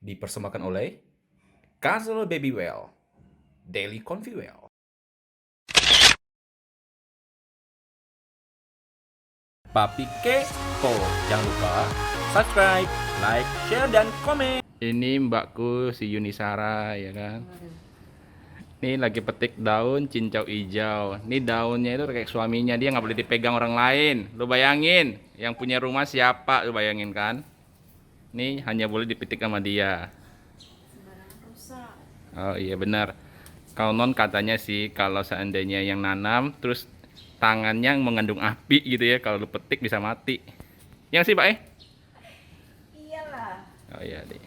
Dipersembahkan oleh Castle Babywell, Daily Conviwell. Papi Kepo, jangan lupa subscribe, like, share, dan komen. Ini mbakku si Yunisara ya kan. Ini lagi petik daun cincau hijau. Ini daunnya itu kayak suaminya, dia nggak boleh dipegang orang lain. Lu bayangin, yang punya rumah siapa? Lu bayangin kan? Ini hanya boleh dipetik sama dia. Oh iya benar. Kalau non katanya sih kalau seandainya yang nanam terus tangannya mengandung api gitu ya, kalau lu petik bisa mati. Yang sih Pak Iyalah. Oh iya deh.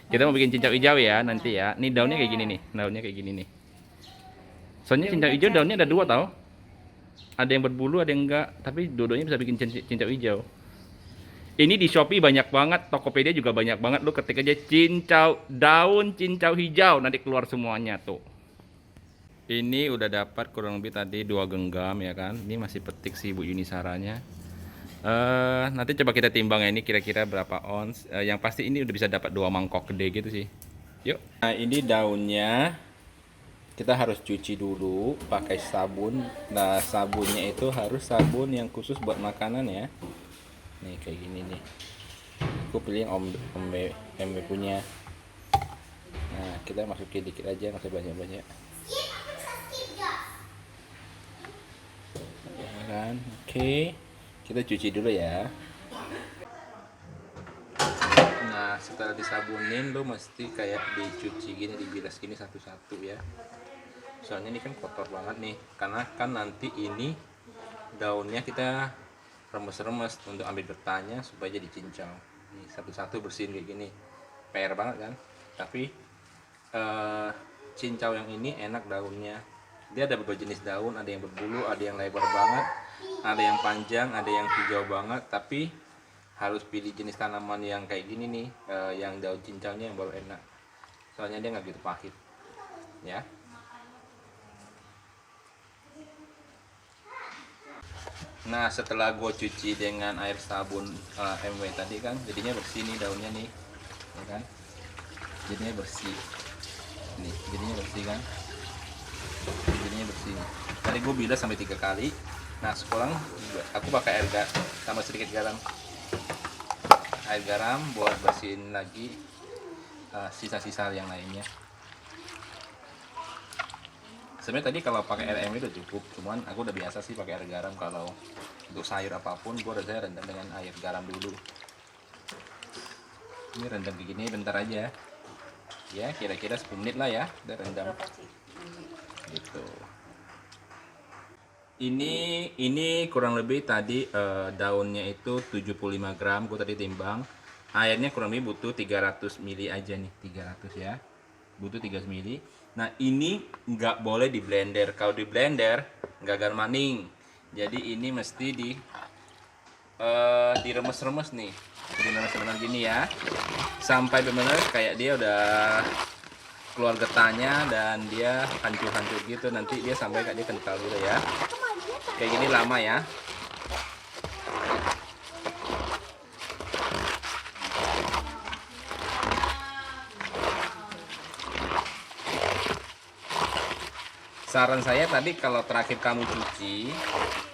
Kita mau bikin cincau hijau ya nanti ya. Nih daunnya kayak gini nih, daunnya kayak gini nih. Soalnya cincau hijau daunnya ada dua tau. Ada yang berbulu, ada yang enggak. Tapi dua-duanya bisa bikin cincau hijau. Ini di Shopee banyak banget, Tokopedia juga banyak banget. Lu ketik aja daun cincau hijau, nanti keluar semuanya tuh. Ini udah dapat kurang lebih tadi 2 genggam ya kan. Ini masih petik si Bu Yunisaranya. Nanti coba kita timbang ya, ini kira-kira berapa ons. Yang pasti ini udah bisa dapat 2 mangkok gede gitu sih. Yuk. Nah ini daunnya kita harus cuci dulu pakai sabun. Nah sabunnya itu harus sabun yang khusus buat makanan ya. Nih kayak gini nih. Aku pilih yang Ombe punya. Nah kita masukin dikit aja, nggak usah banyak-banyak. Kan oke, kita cuci dulu ya. Nah setelah disabunin lo mesti kayak dicuci gini, dibilas gini satu-satu ya, soalnya ini kan kotor banget nih, karena kan nanti ini daunnya kita remes-remes untuk ambil getahnya supaya jadi cincau. Nih satu-satu bersihin kayak gini, PR banget kan. Tapi cincau yang ini enak daunnya, dia ada beberapa jenis daun, ada yang berbulu, ada yang lebar banget, ada yang panjang, ada yang hijau banget. Tapi harus pilih jenis tanaman yang kayak gini nih, yang daun cincaunya yang baru enak, soalnya dia nggak gitu pahit ya. Nah setelah gue cuci dengan air sabun MW tadi kan jadinya bersih nih daunnya nih ya kan, jadinya bersih nih, jadinya bersih kan, jadinya bersih. Tadi gue bilas sampai 3 kali. Nah sekarang aku pakai air tambah sedikit garam buat bersihin lagi sisa-sisa yang lainnya. Sebenarnya tadi kalau pakai air udah cukup, cuman aku udah biasa sih pakai air garam. Kalau untuk sayur apapun gue udah rendam dengan air garam dulu. Ini rendam begini bentar aja ya, kira-kira 10 menit lah ya udah rendam gitu. Ini kurang lebih tadi daunnya itu 75 gram, gue tadi timbang. Airnya kurang lebih butuh 300 ml aja nih, 300 ya, butuh 300 ml. Nah ini nggak boleh di blender, kalau di blender gagal maning. Jadi ini mesti diremes-remes nih, diremes-remes gini ya, sampai benar-benar kayak dia udah keluar getahnya dan dia hancur-hancur gitu. Nanti dia sampai kayak dia kental gitu ya, kayak gini lama ya. Saran saya tadi kalau terakhir kamu cuci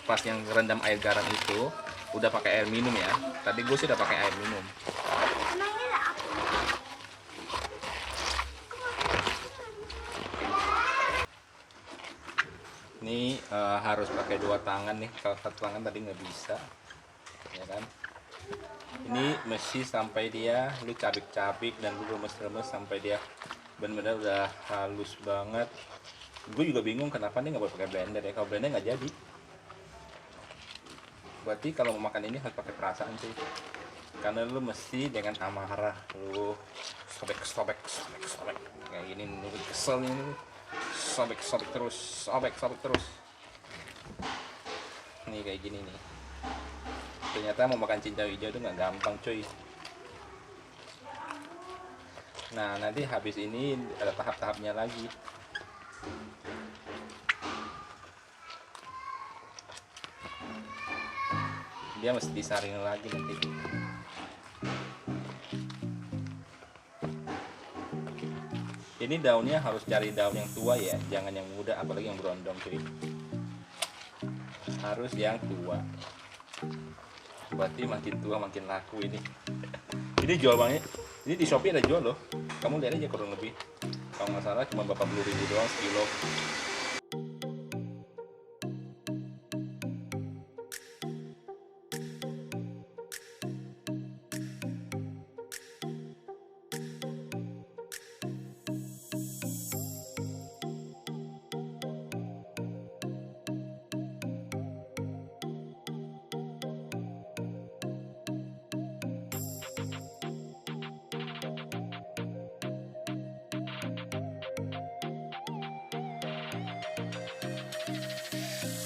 pas yang rendam air garam itu udah pakai air minum ya. Tadi gue sih udah pakai air minum. Ini harus pakai 2 tangan nih, kalau 1 tangan tadi nggak bisa ya kan. Ini mesti sampai dia lu cabik-cabik dan lu remes-remes sampai dia benar-benar udah halus banget. Gue juga bingung kenapa nih nggak boleh pakai blender ya, kalau blender nggak jadi. Berarti kalau mau makan ini harus pakai perasaan sih, karena lu mesti dengan amarah lu sobek kayak gini. Lu kesel nih, lu sobek terus nih kayak gini nih. Ternyata mau makan cincau hijau itu nggak gampang cuy. Nah nanti habis ini ada tahap-tahapnya lagi. Dia mesti disaring lagi nanti. Ini daunnya harus cari daun yang tua ya, jangan yang muda, apalagi yang berondong cuy. Harus yang tua. Berarti makin tua makin laku ini. Ini jual banget. Ini di Shopee ada jual loh. Kamu lihat aja kurang lebih. Kalau nggak salah cuma 80.000 doang sekilo.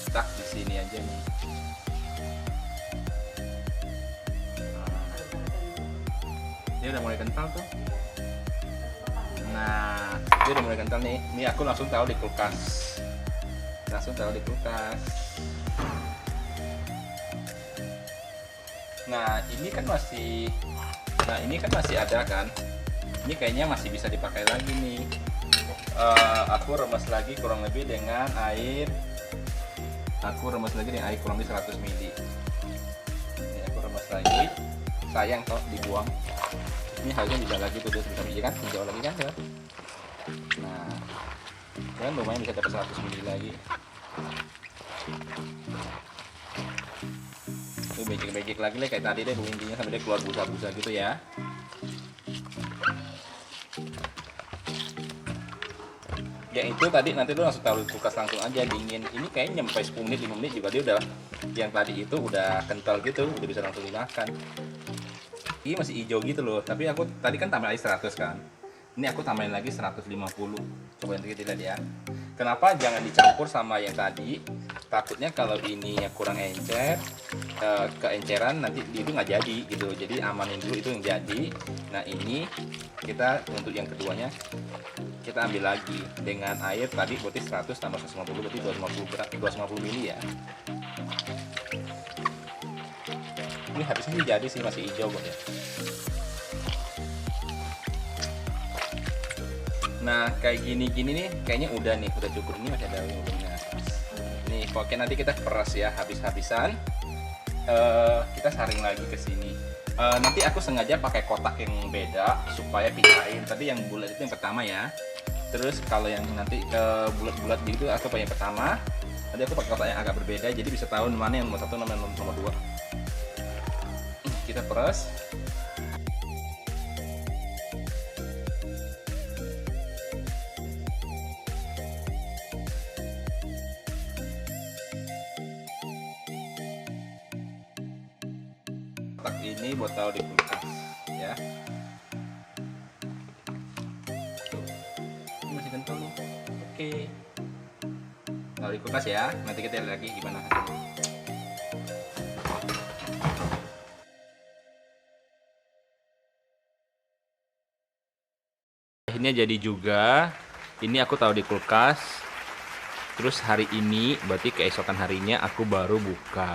Tak di sini aja nih. Dia udah mulai kental tuh. Nah, dia udah mulai kental nih. Ini aku langsung taruh di kulkas. Langsung taruh di kulkas. Nah, ini kan masih ada kan. Ini kayaknya masih bisa dipakai lagi nih. Aku remes lagi kurang lebih dengan air. Aku remes lagi dengan air kurang lebih 100 ml. Ini aku remes lagi. Sayang toh dibuang. Ini harusnya bisa lagi tuh, bisa biji kan, hijau lagi kan ya. Nah, kan lumayan bisa dapat 100 ml lagi. Tuh becek-becek lagi deh kayak tadi deh, intinya sampai dia keluar busa-busa gitu ya. Ya itu tadi nanti lu langsung taruh di kulkas langsung aja dingin. Ini kayaknya nyampe 10 menit 5 menit juga dia udah, yang tadi itu udah kental gitu, udah bisa langsung dimakan. Ini masih hijau gitu loh, tapi aku tadi kan tambahin lagi 100 kan. Ini aku tambahin lagi 150. Coba nanti kita lihat ya. Kenapa jangan dicampur sama yang tadi? Takutnya kalau ini kurang encer, keenceran nanti itu nggak jadi gitu. Jadi amanin dulu itu yang jadi. Nah ini kita untuk yang keduanya kita ambil lagi dengan air tadi berarti 100 tambah 150 berarti 250 ml ya. Ini habisnya jadi sih masih hijau kok ya. Nah kayak gini-gini nih kayaknya udah nih, udah cukup. Ini masih ada yang udah. Nih pokoknya nanti kita peras ya habis-habisan. Kita saring lagi ke sini. Nanti aku sengaja pakai kotak yang beda supaya pisahin. Tadi yang bulat itu yang pertama ya. Terus kalau yang nanti bulat-bulat gitu aku pakai yang pertama. Nanti aku pakai kotak yang agak berbeda jadi bisa tahu mana yang nomor 1 nomor 2. Kita peras. Kotak ini buat taruh di kulkas ya. Tuh. Ini masih kental nih. Oke. Taruh di kulkas ya. Nanti kita lihat lagi gimana hasilnya. Ini jadi juga. Ini aku taruh di kulkas. Terus hari ini berarti keesokan harinya aku baru buka.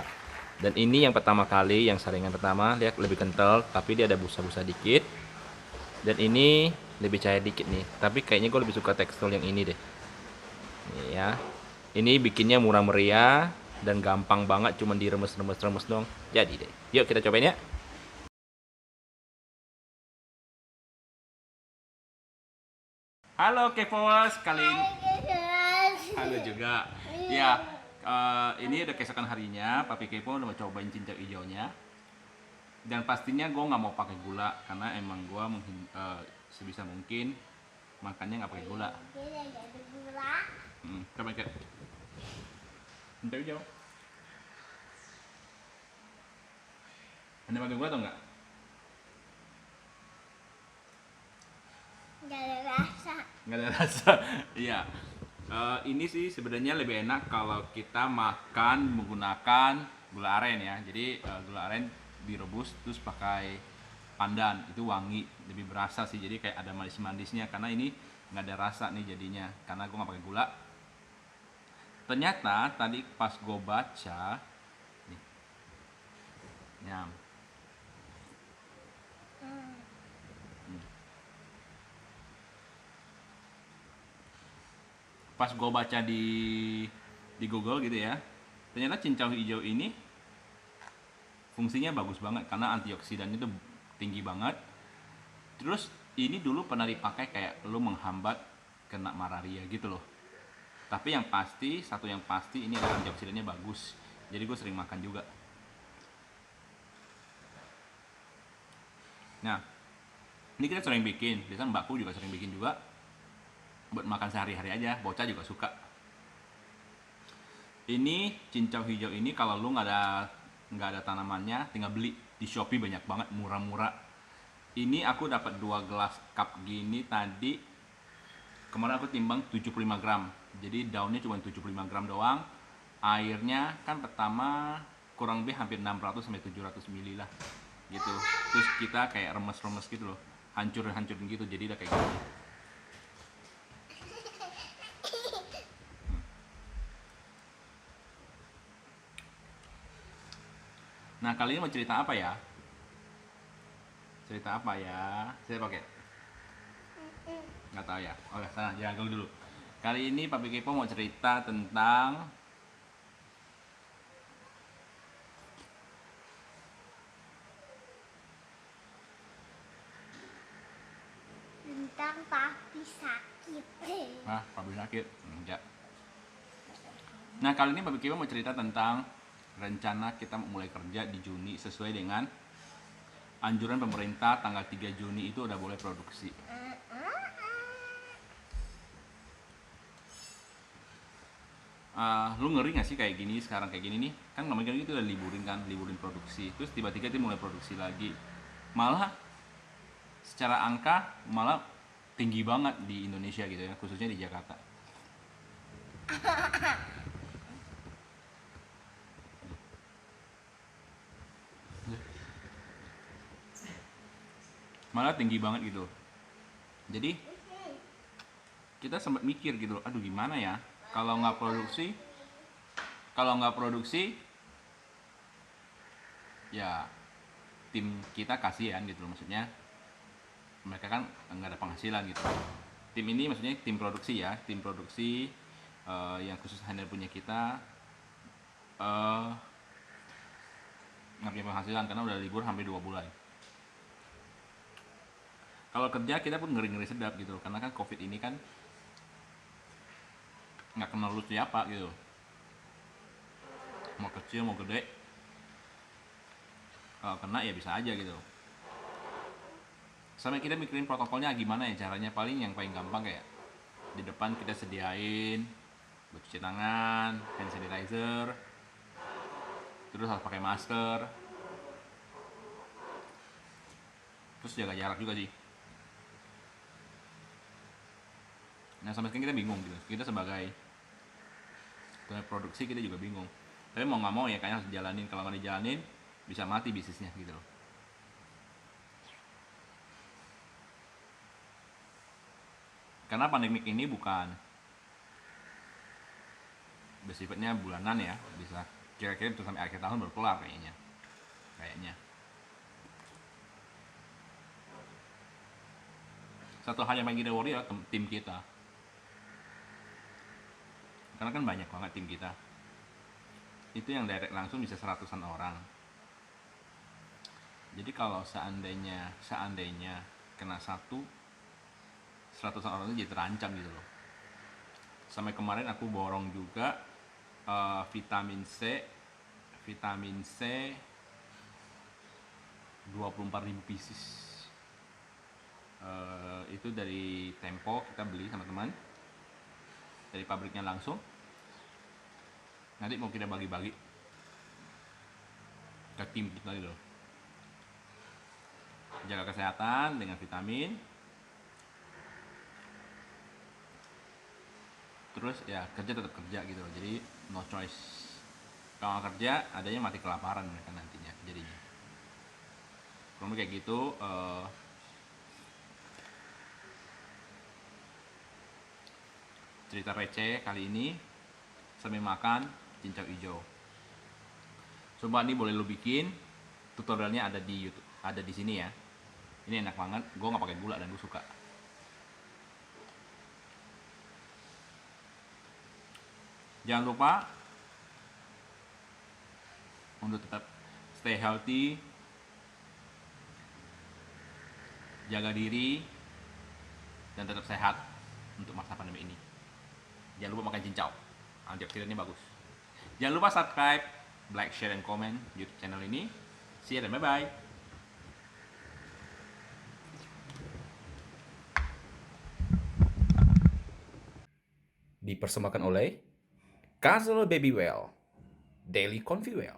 Dan ini yang pertama kali, yang saringan pertama, lihat lebih kental, tapi dia ada busa-busa dikit. Dan ini lebih cair dikit nih. Tapi kayaknya gue lebih suka tekstur yang ini deh. Nih ya. Ini bikinnya murah meriah dan gampang banget, cuman diremes-remes dong. Jadi deh. Yuk kita cobain ya. Halo Kepoers, kali ini halo juga. Ya, ini udah keesokan harinya, Papi Kepo udah mau cobain cincau hijaunya. Dan pastinya gue nggak mau pakai gula karena emang gue sebisa mungkin makannya nggak pakai gula. Coba kayak cincau hijau. Anda pakai gula atau enggak? Nggak ada rasa. Nggak ada rasa. Iya. Ini sih sebenarnya lebih enak kalau kita makan menggunakan gula aren ya. Jadi gula aren direbus terus pakai pandan, itu wangi, lebih berasa sih. Jadi kayak ada manis-manisnya karena ini nggak ada rasa nih jadinya karena gue nggak pakai gula. Ternyata tadi pas gue baca nih, nyam. Pas gue baca di Google gitu ya, ternyata cincau hijau ini fungsinya bagus banget karena antioksidannya itu tinggi banget. Terus ini dulu pernah dipakai kayak lo menghambat kena malaria gitu loh. Tapi yang pasti, satu yang pasti ini adalah antioksidannya bagus. Jadi gue sering makan juga. Nah, ini kita sering bikin. Biasanya mbakku juga sering bikin juga. Buat makan sehari-hari aja, bocah juga suka. Ini cincau hijau ini kalau lu nggak ada tanamannya, tinggal beli di Shopee banyak banget, murah-murah. Ini aku dapat 2 gelas cup gini tadi. Kemarin aku timbang 75 gram. Jadi daunnya cuma 75 gram doang. Airnya kan pertama kurang lebih hampir 600 sampai 700 ml lah. Gitu. Terus kita kayak remes-remes gitu loh. Hancur-hancurin gitu, jadi udah kayak gini. Nah, kali ini mau cerita apa ya? Cerita apa ya? Saya pakai nggak tahu ya. Oke, sana jangan dulu. Kali ini Papi Kepo mau cerita tentang papi sakit. Papi sakit. Enggak. Nah, kali ini Papi Kepo mau cerita tentang rencana kita mulai kerja di Juni sesuai dengan anjuran pemerintah tanggal 3 Juni itu udah boleh produksi. Lu ngeri gak sih kayak gini sekarang kayak gini nih? Kan kemarin itu udah liburin produksi. Terus tiba-tiba dia mulai produksi lagi. Malah secara angka malah tinggi banget di Indonesia gitu ya, khususnya di Jakarta. Malah tinggi banget gitu. Jadi kita sempat mikir gitu, aduh gimana ya kalau nggak produksi ya tim kita kasihan gitu loh, maksudnya mereka kan nggak ada penghasilan gitu. Tim ini maksudnya tim produksi ya, tim produksi yang khusus hanya punya kita nggak punya penghasilan karena udah libur hampir 2 bulan. Kalau kerja kita pun ngeri-ngeri sedap gitu, karena kan COVID ini kan nggak kenal lu siapa gitu, mau kecil mau gede, kalau kena ya bisa aja gitu. Sampai kita mikirin protokolnya gimana ya caranya, paling yang paling gampang kayak di depan kita sediain buat cuci tangan, hand sanitizer, terus harus pakai masker, terus jaga jarak juga sih. Nah, sampai sekarang kita bingung gitu, kita sebagai produksi kita juga bingung, tapi mau nggak mau ya kayaknya harus dijalanin. Kalau nggak dijalanin bisa mati bisnisnya gitu loh. Karena pandemik ini bukan bersifatnya bulanan ya, bisa kira-kira bisa sampai akhir tahun baru kelar kayaknya. Satu hal yang paling kita worry adalah tim kita, karena kan banyak banget tim kita itu yang direct langsung bisa 100-an orang. Jadi kalau seandainya kena 100-an orang itu jadi terancam gitu loh. Sampai kemarin aku borong juga vitamin C 24.000 pieces. Itu dari Tempo, kita beli sama teman dari pabriknya langsung. Nanti mau kita bagi-bagi ke tim kita gitu loh. Jaga kesehatan dengan vitamin, terus ya kerja tetap kerja gitu loh. Jadi no choice, kalau nggak kerja adanya mati kelaparan mereka nantinya jadinya. Kalau kayak gitu. Cerita receh kali ini sambil makan cincau hijau. Coba nih boleh lo bikin, tutorialnya ada di YouTube, ada di sini ya. Ini enak banget, gue nggak pakai gula dan gue suka. Jangan lupa untuk tetap stay healthy, jaga diri, dan tetap sehat untuk masa pandemi ini. Jangan lupa makan cincau, antioksidannya bagus. Jangan lupa subscribe, like, share, dan komen YouTube channel ini. See you dan bye-bye. Dipersembahkan oleh Castle Baby Well Daily Confy Well.